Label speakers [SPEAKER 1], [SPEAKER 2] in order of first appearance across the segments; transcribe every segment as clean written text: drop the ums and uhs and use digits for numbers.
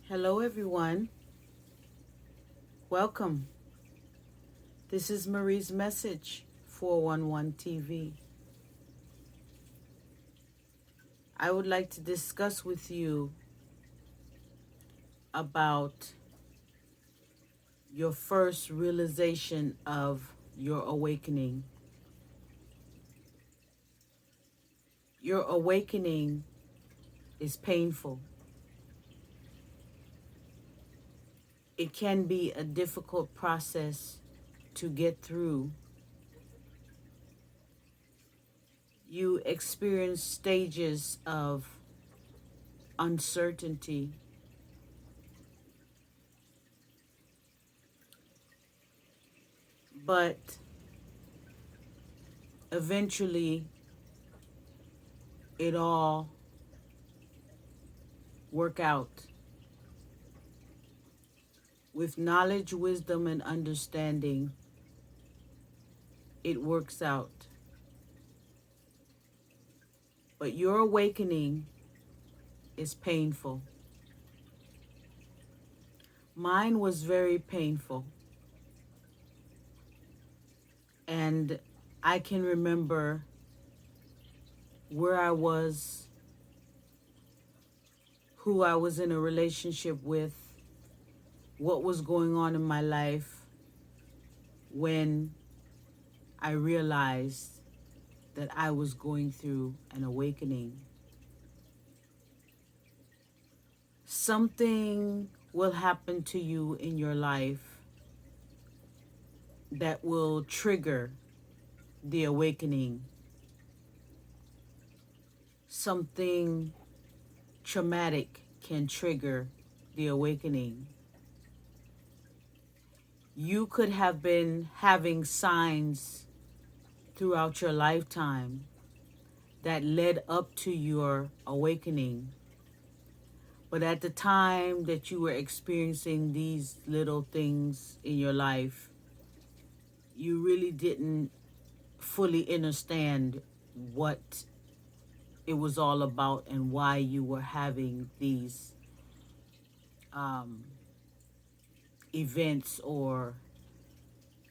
[SPEAKER 1] Hello, everyone. Welcome. This is Marie's Message, 411 TV. I would like to discuss with you about your first realization of your awakening. Your awakening is painful. It can be a difficult process to get through. You experience stages of uncertainty, but eventually it all work out. With knowledge, wisdom, and understanding, it works out. But your awakening is painful. Mine was very painful. And I can remember where I was, who I was in a relationship with, what was going on in my life when I realized that I was going through an awakening. Something will happen to you in your life that will trigger the awakening. Something traumatic can trigger the awakening. You could have been having signs throughout your lifetime that led up to your awakening. But at the time that you were experiencing these little things in your life, you really didn't fully understand what it was all about and why you were having these events or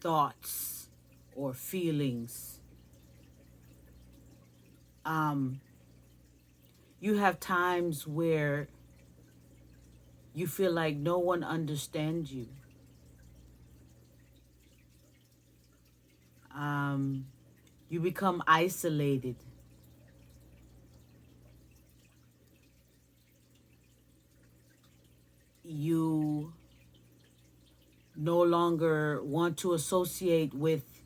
[SPEAKER 1] thoughts or feelings. You have times where you feel like no one understands you. You become isolated. You no longer want to associate with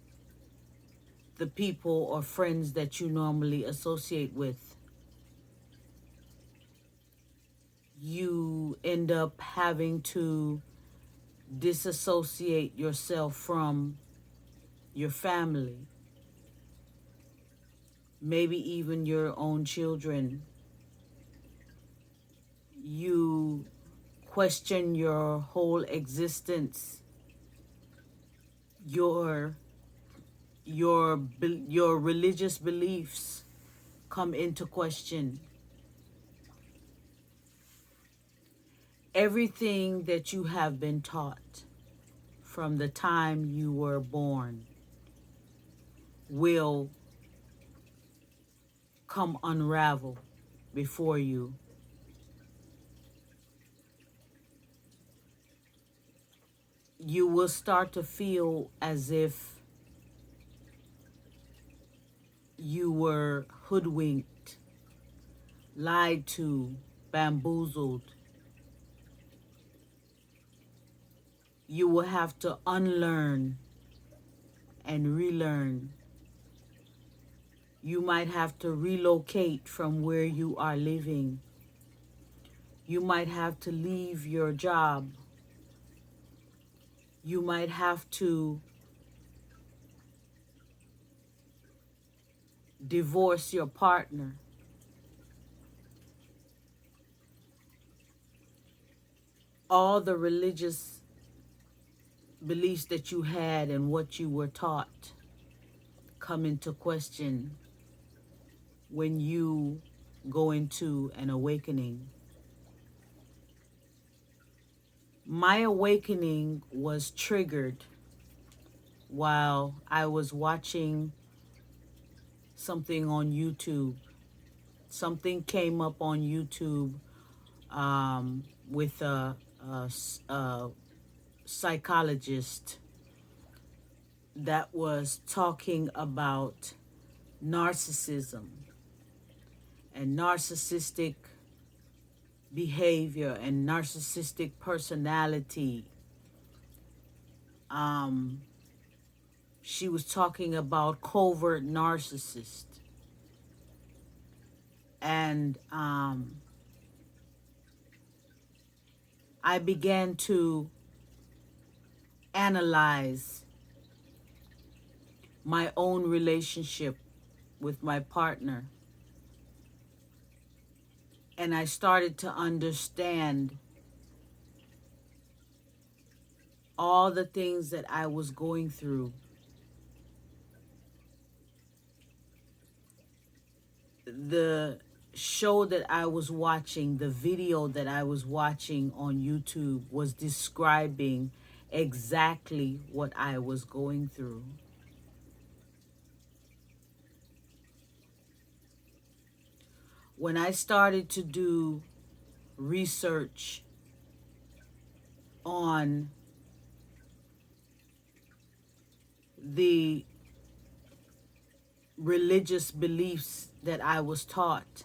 [SPEAKER 1] the people or friends that you normally associate with. You end up having to disassociate yourself from your family, maybe even your own children. You question your whole existence, your religious beliefs come into question. Everything that you have been taught from the time you were born will come unravel before you. You will start to feel as if you were hoodwinked, lied to, bamboozled. You will have to unlearn and relearn. You might have to relocate from where you are living. You might have to leave your job. You might have to divorce your partner. All the religious beliefs that you had and what you were taught come into question when you go into an awakening. My awakening was triggered while I was watching something on YouTube. Something came up on YouTube with a psychologist that was talking about narcissism and narcissistic behavior and narcissistic personality. She was talking about covert narcissist. And I began to analyze my own relationship with my partner. And I started to understand all the things that I was going through. The show that I was watching, the video that I was watching on YouTube was describing exactly what I was going through. When I started to do research on the religious beliefs that I was taught,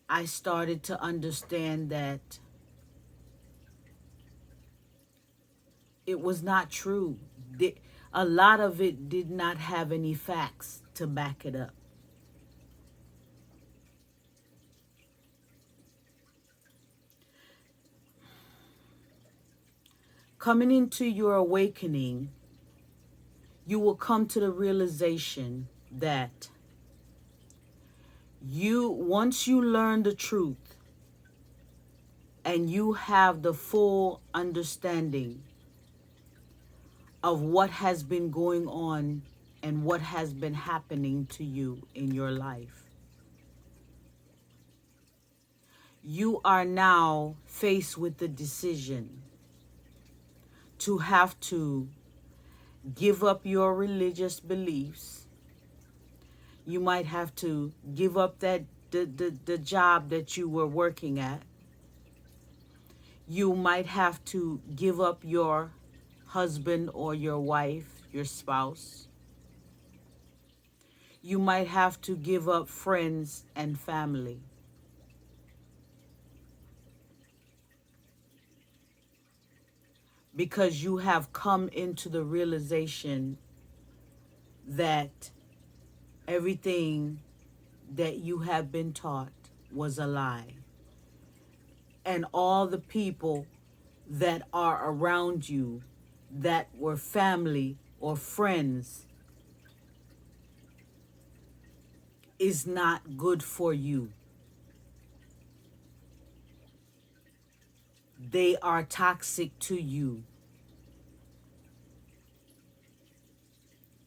[SPEAKER 1] I started to understand that it was not true. A lot of it did not have any facts to back it up. Coming into your awakening, you will come to the realization that once you learn the truth and you have the full understanding of what has been going on and what has been happening to you in your life, you are now faced with the decision to have to give up your religious beliefs. You might have to give up the job that you were working at. You might have to give up your husband or your wife, your spouse. You might have to give up friends and family. Because you have come into the realization that everything that you have been taught was a lie. And all the people that are around you that were family or friends is not good for you. They are toxic to you.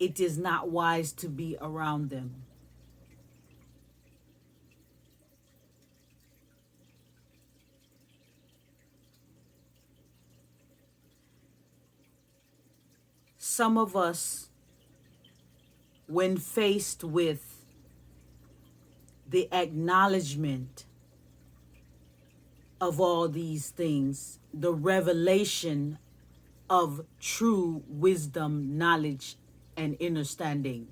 [SPEAKER 1] It is not wise to be around them. Some of us, when faced with the acknowledgement of all these things, the revelation of true wisdom, knowledge, and understanding,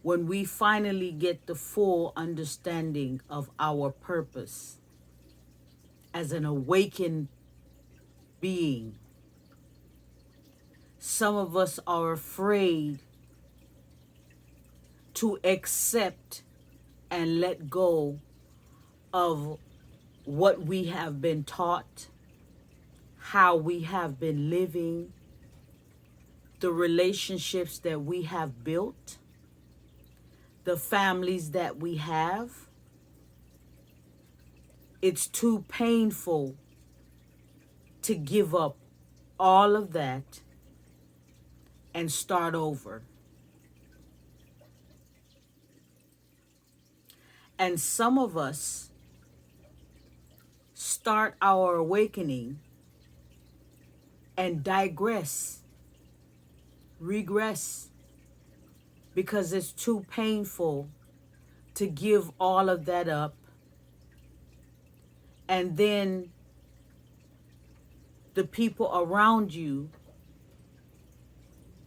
[SPEAKER 1] when we finally get the full understanding of our purpose as an awakened being, some of us are afraid to accept and let go of what we have been taught, how we have been living, the relationships that we have built, the families that we have. It's too painful to give up all of that and start over. And some of us start our awakening and digress, regress, because it's too painful to give all of that up, and then the people around you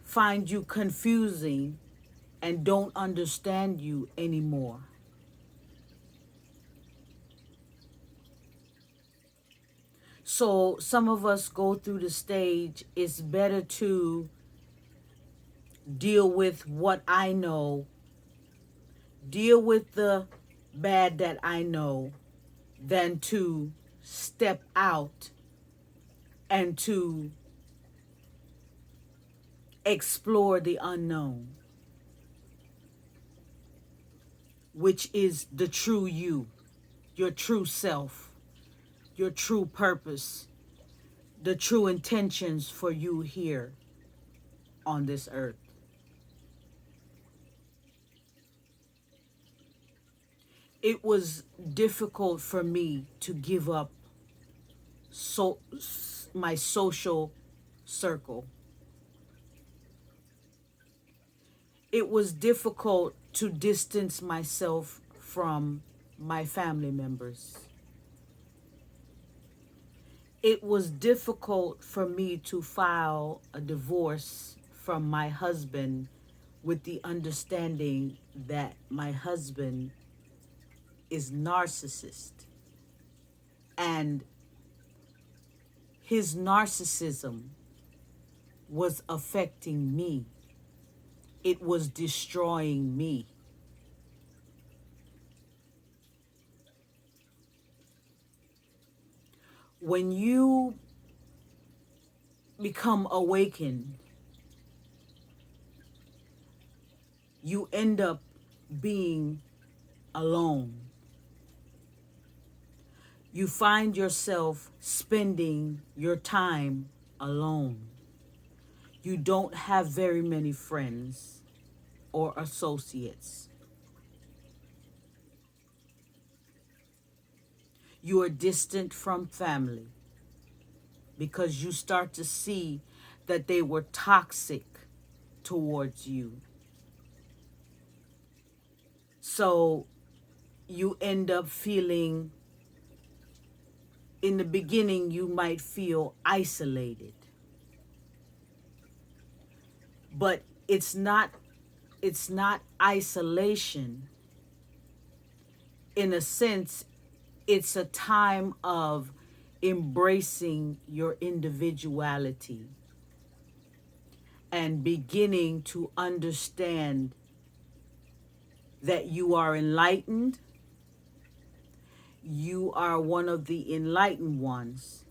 [SPEAKER 1] find you confusing and don't understand you anymore. So some of us go through the stage, it's better to deal with what I know, deal with the bad that I know, than to step out and to explore the unknown, which is the true you, your true self, your true purpose, the true intentions for you here on this earth. It was difficult for me to give up so my social circle. It was difficult to distance myself from my family members. It was difficult for me to file a divorce from my husband with the understanding that my husband is narcissist, and his narcissism was affecting me. It was destroying me. When you become awakened, you end up being alone. You find yourself spending your time alone. You don't have very many friends or associates. You are distant from family because you start to see that they were toxic towards you. So you end up feeling, in the beginning, you might feel isolated. But it's not isolation. In a sense, it's a time of embracing your individuality and beginning to understand that you are enlightened. You are one of the enlightened ones.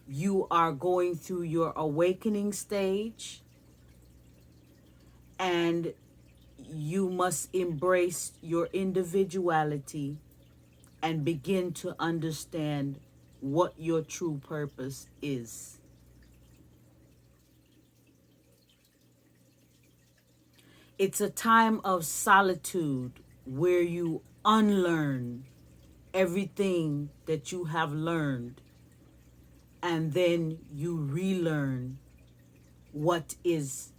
[SPEAKER 1] You are going through your awakening stage, and you must embrace your individuality and begin to understand what your true purpose is. It's a time of solitude where you unlearn everything that you have learned, and then you relearn what is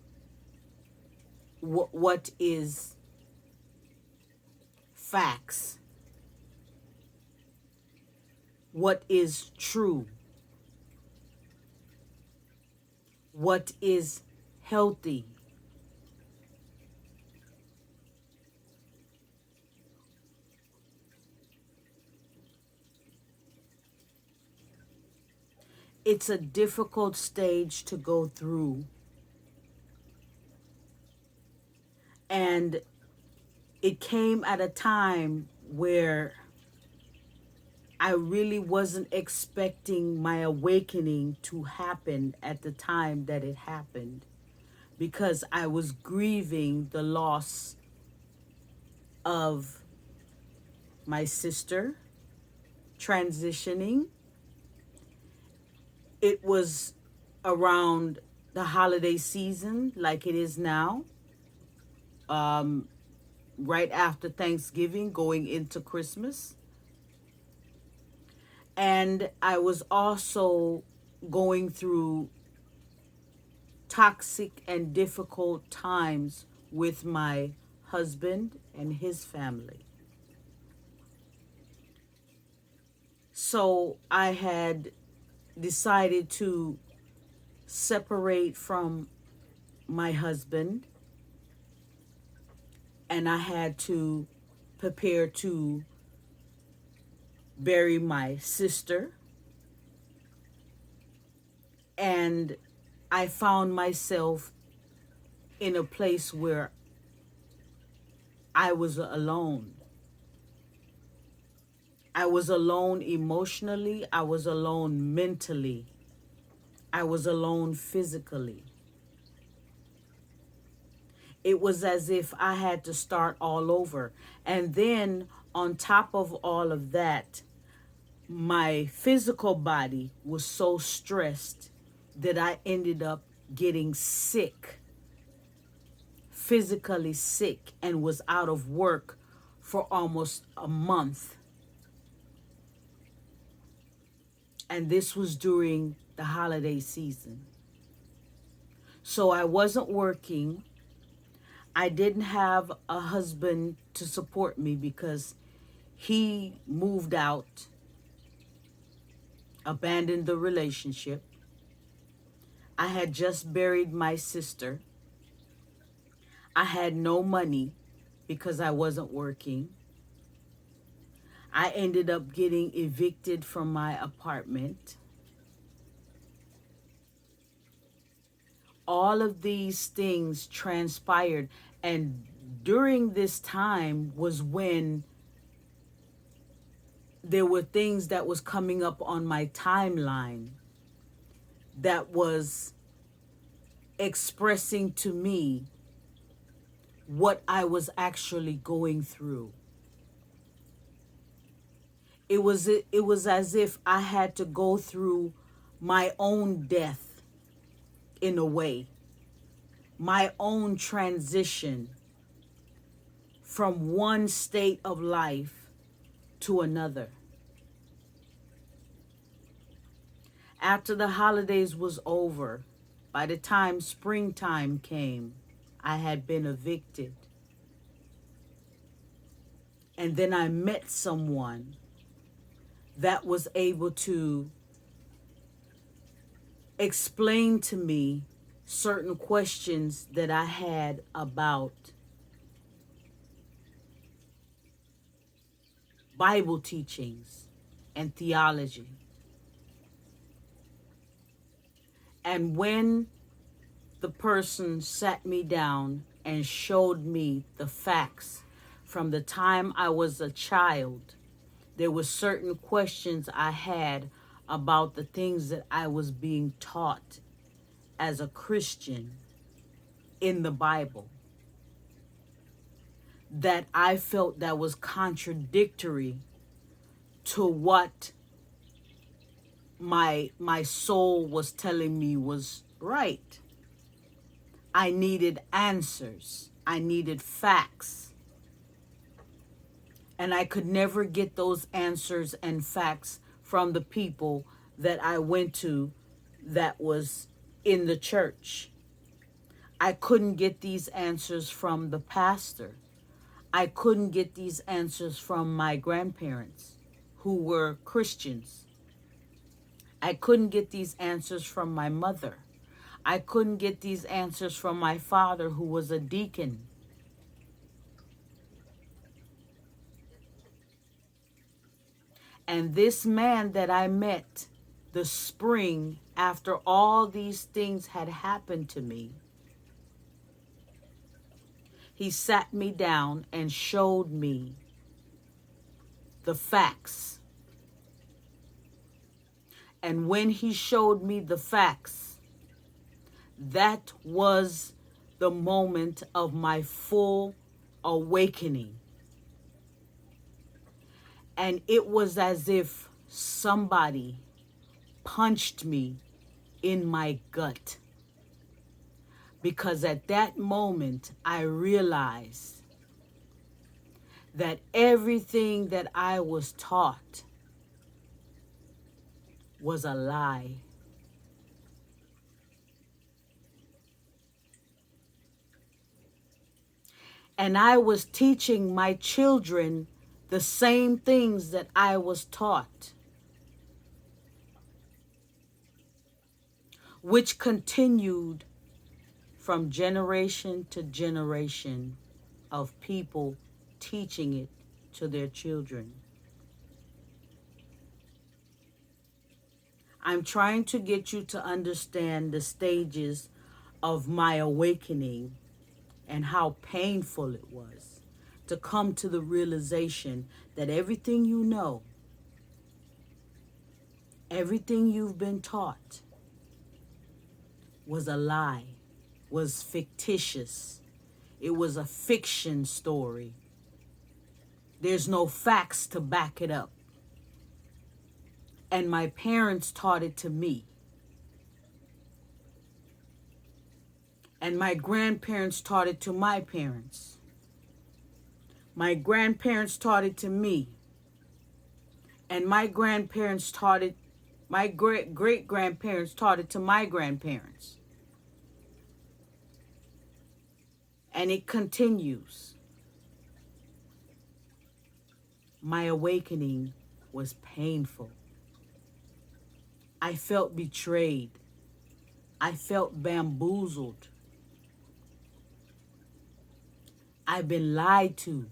[SPEAKER 1] facts, what is true, what is healthy. It's a difficult stage to go through, and it came at a time where I really wasn't expecting my awakening to happen at the time that it happened, because I was grieving the loss of my sister transitioning. It was around the holiday season, like it is now, right after Thanksgiving, going into Christmas. And I was also going through toxic and difficult times with my husband and his family. So I had decided to separate from my husband, and I had to prepare to bury my sister. And I found myself in a place where I was alone. I was alone emotionally, I was alone mentally, I was alone physically. It was as if I had to start all over. And then on top of all of that, my physical body was so stressed that I ended up getting sick, physically sick, and was out of work for almost a month. And this was during the holiday season. So I wasn't working. I didn't have a husband to support me because he moved out, abandoned the relationship. I had just buried my sister. I had no money because I wasn't working. I ended up getting evicted from my apartment. All of these things transpired, and during this time was when there were things that was coming up on my timeline that was expressing to me what I was actually going through. It was as if I had to go through my own death in a way, my own transition from one state of life to another. After the holidays was over, by the time springtime came, I had been evicted. And then I met someone that was able to explain to me certain questions that I had about Bible teachings and theology. And when the person sat me down and showed me the facts from the time I was a child, there were certain questions I had about the things that I was being taught as a Christian in the Bible that I felt that was contradictory to what my soul was telling me was right. I needed answers. I needed facts. And I could never get those answers and facts from the people that I went to that was in the church. I couldn't get these answers from the pastor. I couldn't get these answers from my grandparents who were Christians. I couldn't get these answers from my mother. I couldn't get these answers from my father, who was a deacon. And this man that I met the spring after all these things had happened to me, he sat me down and showed me the facts. And when he showed me the facts, that was the moment of my full awakening. And it was as if somebody punched me in my gut. Because at that moment, I realized that everything that I was taught was a lie. And I was teaching my children the same things that I was taught, which continued from generation to generation of people teaching it to their children. I'm trying to get you to understand the stages of my awakening and how painful it was to come to the realization that everything you know, everything you've been taught was a lie, was fictitious. It was a fiction story. There's no facts to back it up. And my parents taught it to me. And my grandparents taught it to my parents. My grandparents taught it to me. And my grandparents taught it, my great-grandparents taught it to my grandparents. And it continues. My awakening was painful. I felt betrayed. I felt bamboozled. I've been lied to.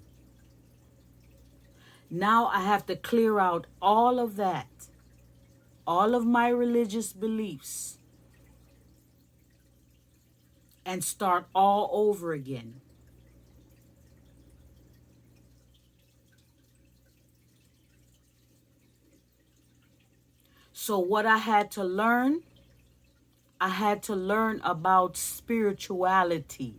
[SPEAKER 1] Now I have to clear out all of that, all of my religious beliefs, and start all over again. So what I had to learn about spirituality.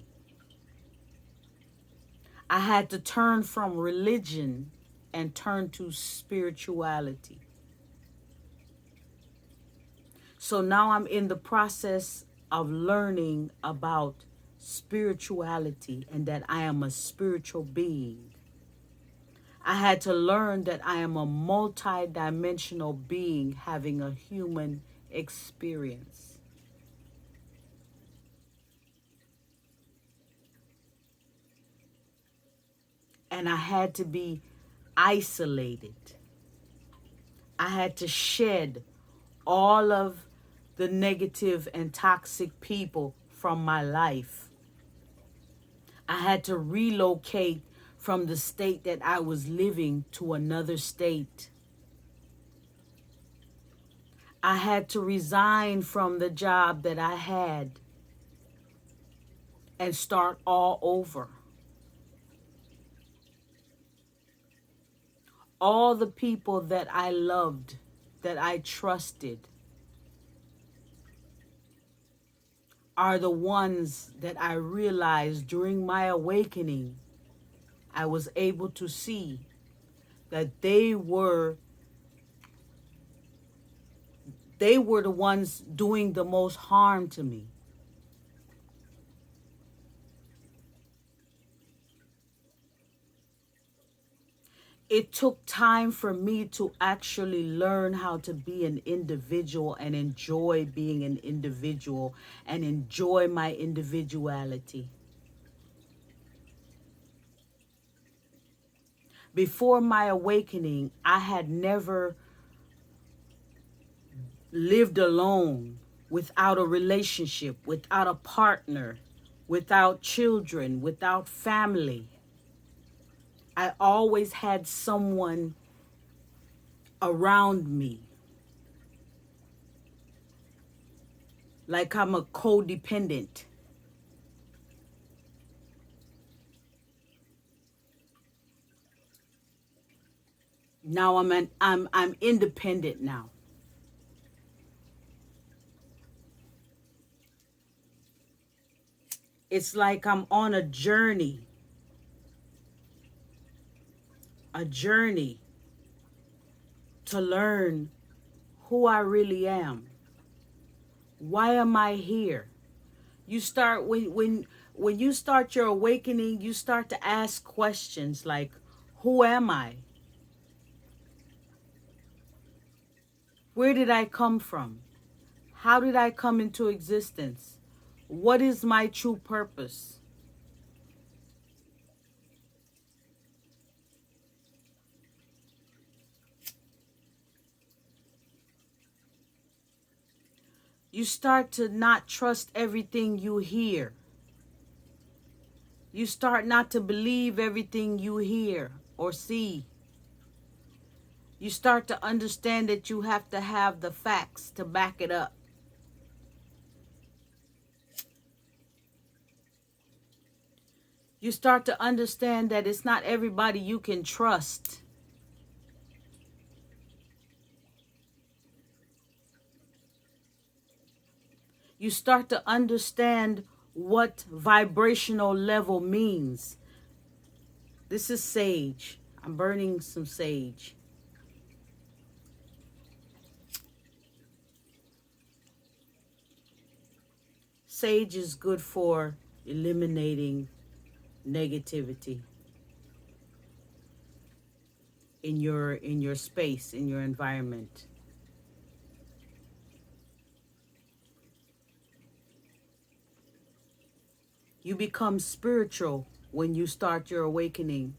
[SPEAKER 1] I had to turn from religion and turn to spirituality. So now I'm in the process of learning about spirituality and that I am a spiritual being. I had to learn that I am a multi-dimensional being having a human experience. And I had to be isolated. I had to shed all of the negative and toxic people from my life. I had to relocate from the state that I was living to another state. I had to resign from the job that I had and start all over. All the people that I loved, that I trusted, are the ones that I realized during my awakening. I was able to see that they were the ones doing the most harm to me. It took time for me to actually learn how to be an individual and enjoy being an individual and enjoy my individuality. Before my awakening, I had never lived alone, without a relationship, without a partner, without children, without family. I always had someone around me. Like I'm a codependent. Now I'm independent now. It's like I'm on a journey to learn who I really am. Why am I here? You start when you start your awakening, you start to ask questions like, who am I? Where did I come from? How did I come into existence? What is my true purpose? You start to not trust everything you hear. You start not to believe everything you hear or see. You start to understand that you have to have the facts to back it up. You start to understand that it's not everybody you can trust. You start to understand what vibrational level means. This is sage. I'm burning some sage. Sage is good for eliminating negativity in your space, in your environment. You become spiritual when you start your awakening.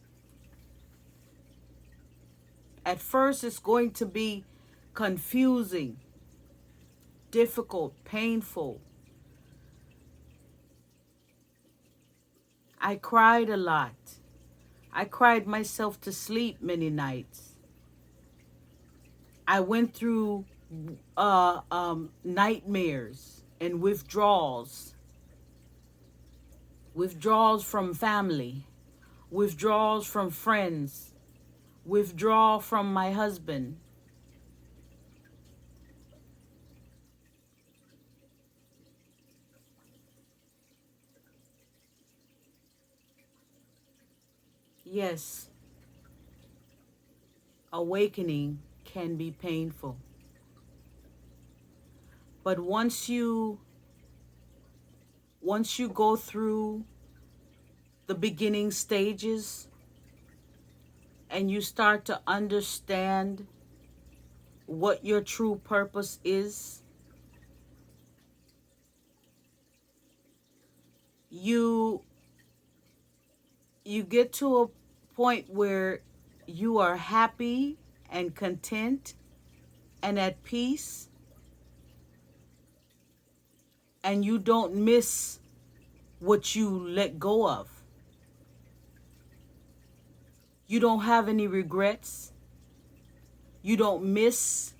[SPEAKER 1] At first, it's going to be confusing, difficult, painful. I cried a lot. I cried myself to sleep many nights. I went through nightmares and withdrawals. Withdrawals from family. Withdrawals from friends. Withdrawal from my husband. Yes, awakening can be painful. But once you go through the beginning stages and you start to understand what your true purpose is, you get to a point where you are happy and content and at peace, and you don't miss what you let go of. You don't have any regrets. You don't miss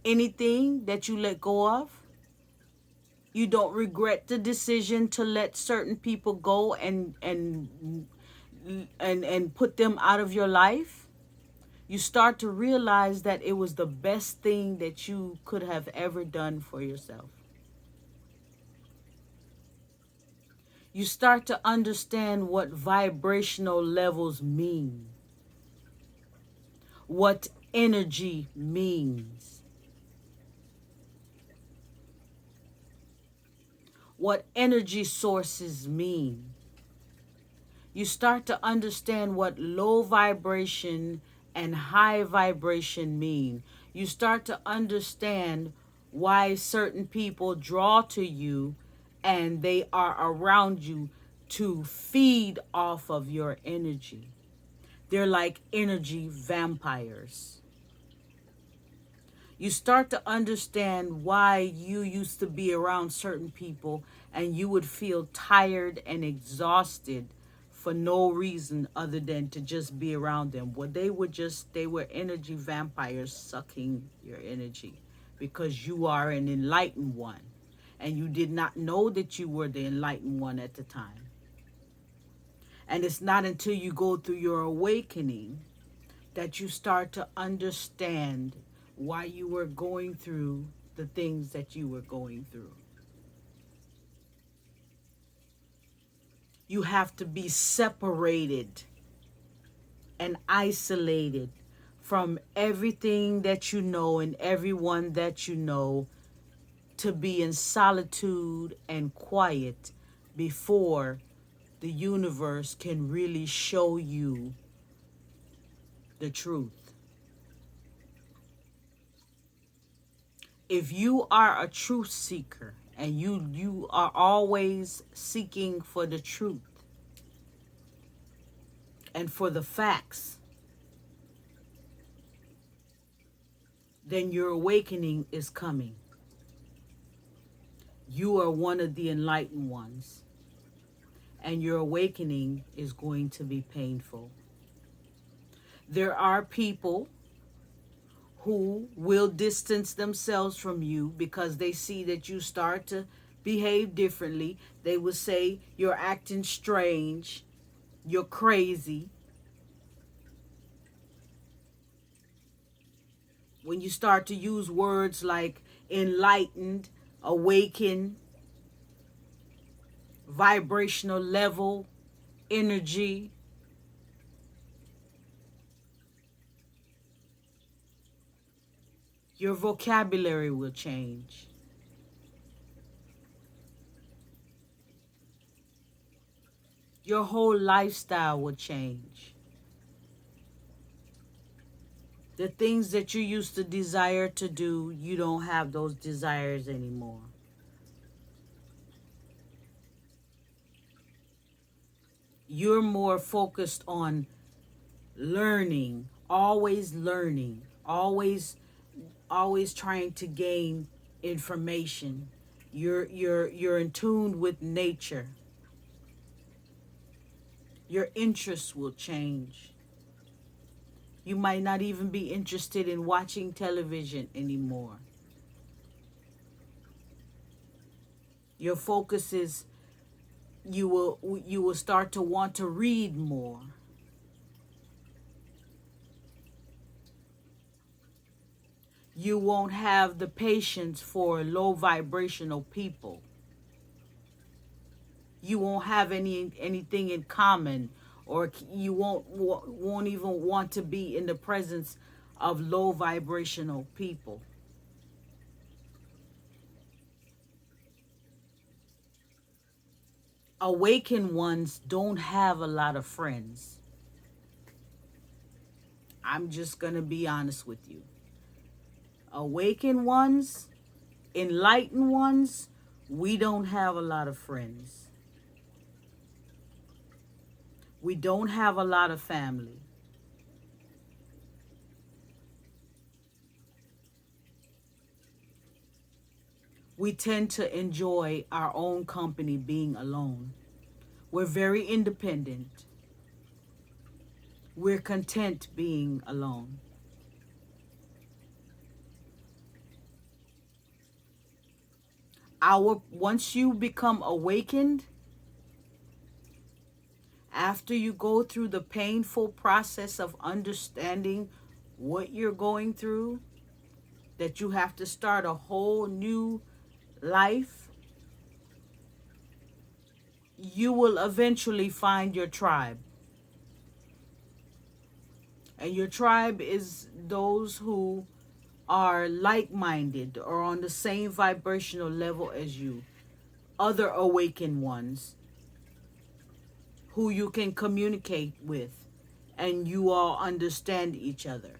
[SPEAKER 1] anything that you let go of. You don't regret the decision to let certain people go and put them out of your life. You start to realize that it was the best thing that you could have ever done for yourself. You start to understand what vibrational levels mean, what energy means, what energy sources mean. You start to understand what low vibration and high vibration mean. You start to understand why certain people draw to you and they are around you to feed off of your energy. They're like energy vampires. You start to understand why you used to be around certain people and you would feel tired and exhausted for no reason other than to just be around them. Well, they were energy vampires sucking your energy because you are an enlightened one and you did not know that you were the enlightened one at the time. And it's not until you go through your awakening that you start to understand why you were going through the things that you were going through. You have to be separated and isolated from everything that you know and everyone that you know to be in solitude and quiet before the universe can really show you the truth. If you are a truth seeker and you are always seeking for the truth and for the facts, then your awakening is coming. You are one of the enlightened ones, and your awakening is going to be painful. There are people who will distance themselves from you because they see that you start to behave differently. They will say you're acting strange, you're crazy. When you start to use words like enlightened, awaken, vibrational level, energy, your vocabulary will change. Your whole lifestyle will change. The things that you used to desire to do, you don't have those desires anymore. You're more focused on learning, always trying to gain information. You're in tune with nature. Your interests will change. You might not even be interested in watching television anymore. Your focus is you will start to want to read more. You won't have the patience for low vibrational people. You won't have anything in common, or you won't even want to be in the presence of low vibrational people. Awakened ones don't have a lot of friends. I'm just going to be honest with you. Awakened ones, enlightened ones, we don't have a lot of friends. We don't have a lot of family. We tend to enjoy our own company being alone. We're very independent. We're content being alone. Once you become awakened, after you go through the painful process of understanding what you're going through, that you have to start a whole new life, you will eventually find your tribe. And your tribe is those who are like-minded or on the same vibrational level as you, other awakened ones who you can communicate with, and you all understand each other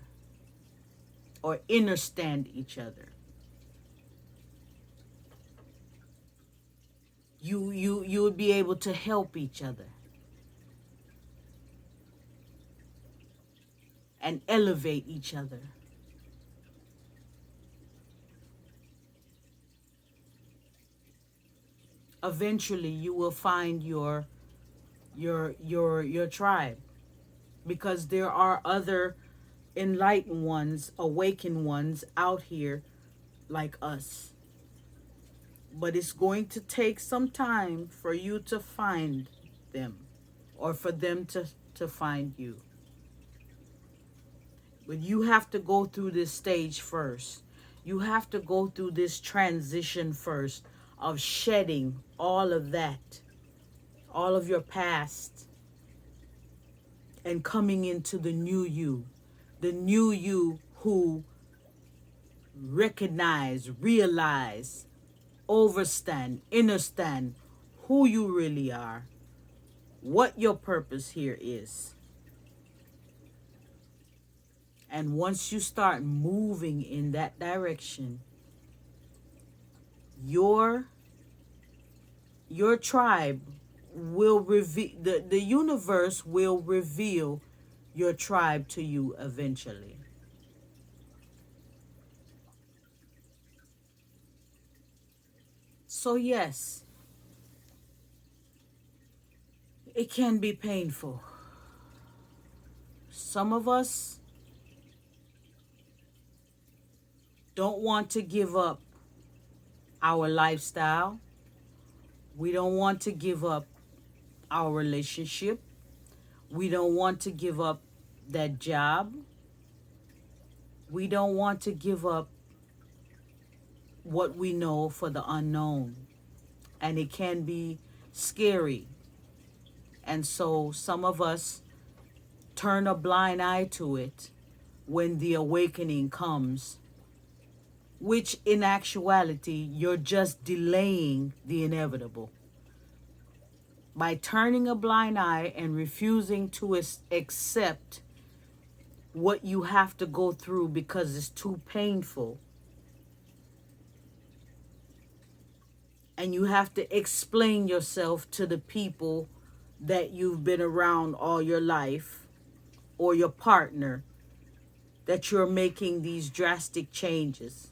[SPEAKER 1] or understand each other. You would be able to help each other and elevate each other. Eventually you will find your tribe, because there are other enlightened ones, awakened ones out here like us. But it's going to take some time for you to find them, or for them to find you. But you have to go through this stage first. You have to go through this transition first of shedding all of that, all of your past, and coming into the new you who realize, understand who you really are, what your purpose here is. And once you start moving in that direction, your tribe will reveal, the universe will reveal your tribe to you eventually. So yes, it can be painful. Some of us don't want to give up our lifestyle. We don't want to give up our relationship. We don't want to give up that job. We don't want to give up what we know for the unknown. And it can be scary. And so some of us turn a blind eye to it when the awakening comes, which in actuality, you're just delaying the inevitable. By turning a blind eye and refusing to accept what you have to go through because it's too painful, and you have to explain yourself to the people that you've been around all your life, or your partner, that you're making these drastic changes.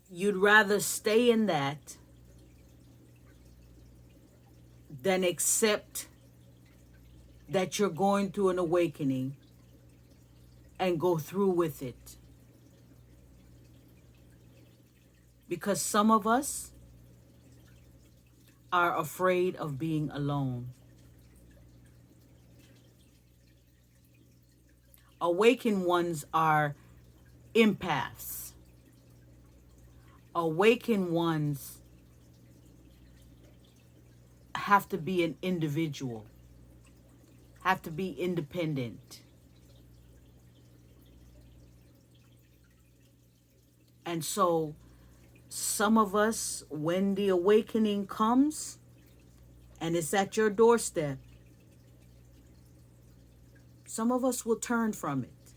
[SPEAKER 1] You'd rather stay in that than accept that you're going through an awakening and go through with it. Because some of us are afraid of being alone. Awakened ones are empaths. Awakened ones have to be an individual, have to be independent. And so some of us, when the awakening comes and it's at your doorstep, some of us will turn from it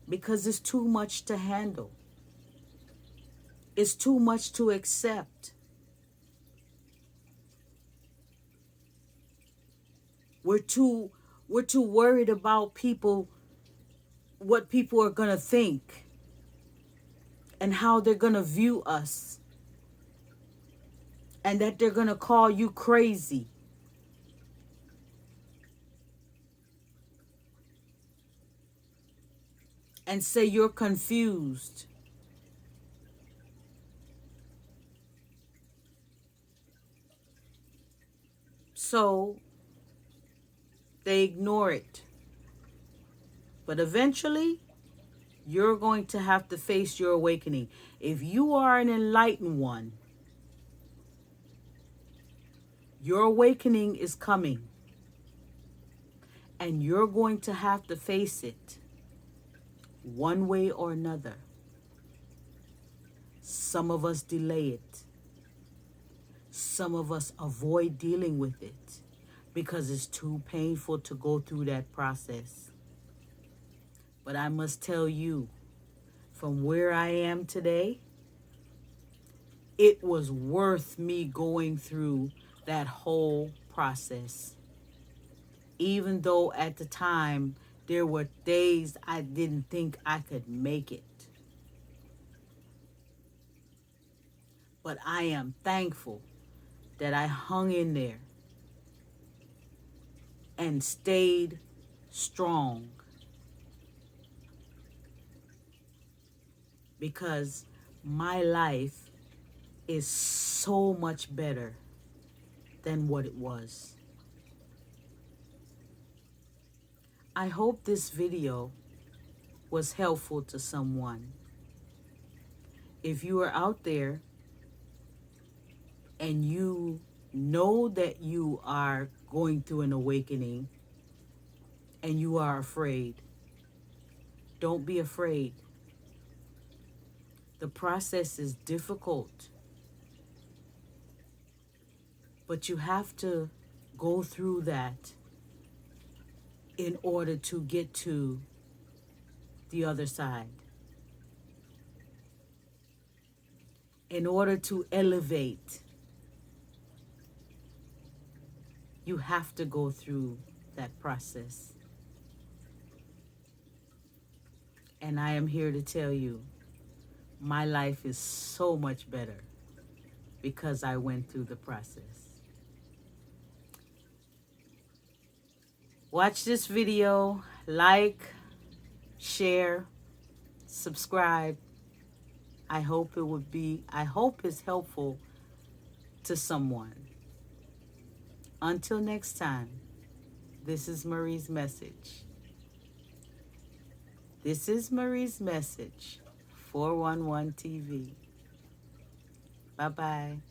[SPEAKER 1] because it's too much to handle. It's too much to accept. We're too worried about people, what people are going to think and how they're going to view us, and that they're going to call you crazy. And say you're confused. So they ignore it. But eventually, you're going to have to face your awakening. If you are an enlightened one, your awakening is coming. And you're going to have to face it one way or another. Some of us delay it. Some of us avoid dealing with it because it's too painful to go through that process. But I must tell you, from where I am today, it was worth me going through that whole process. Even though at the time, there were days I didn't think I could make it. But I am thankful that I hung in there and stayed strong. Because my life is so much better than what it was. I hope this video was helpful to someone. If you are out there and you know that you are going through an awakening and you are afraid, don't be afraid. The process is difficult, but you have to go through that in order to get to the other side. In order to elevate, you have to go through that process. And I am here to tell you, my life is so much better because I went through the process. Watch this video, like, share, subscribe. I hope it's helpful to someone. Until next time, this is Marie's message. This is Marie's message, 411 TV. Bye-bye.